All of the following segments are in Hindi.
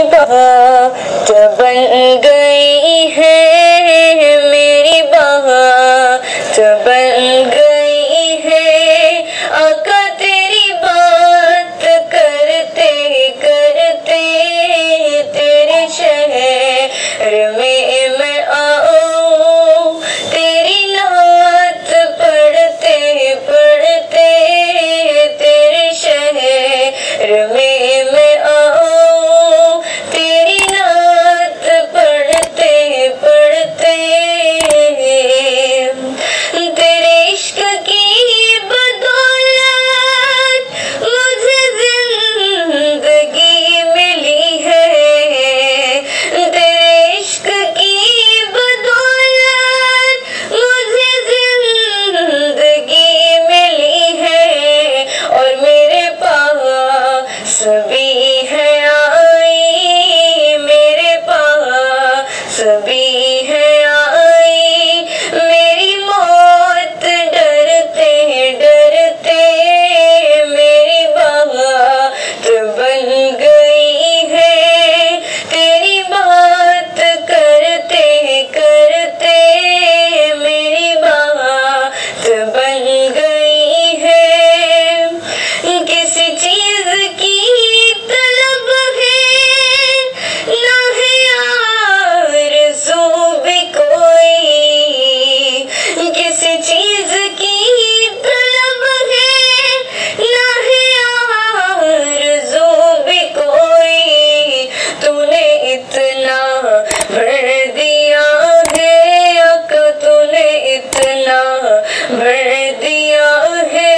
बात बन गई है, मेरी बात बन गई है। आका तेरी बात करते करते तेरे शहर में मैं आऊं, तेरी नात पढ़ते पढ़ते तेरे शहर में मैं आऊं, तेरी नात पढ़ते पढ़ते। तेरे इश्क की बदौलत मुझे जिंदगी मिली है, तेरे इश्क की बदौलत मुझे जिंदगी मिली है। और मेरे पास भी है आई, मेरे पास भी है आई, मेरी मौत डरते डरते मेरी बात बन गई है, तेरी बात करते करते मेरी बात बन गई है। किसी चीज की तलब है ना है आरज़ू भी कोई, किसी चीज की तलब है ना है आरज़ू भी कोई। तूने इतना भर दिया है आका, तूने इतना भर दिया है,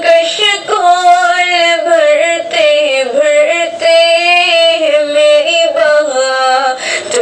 कशकोल भरते भरते मेरी बात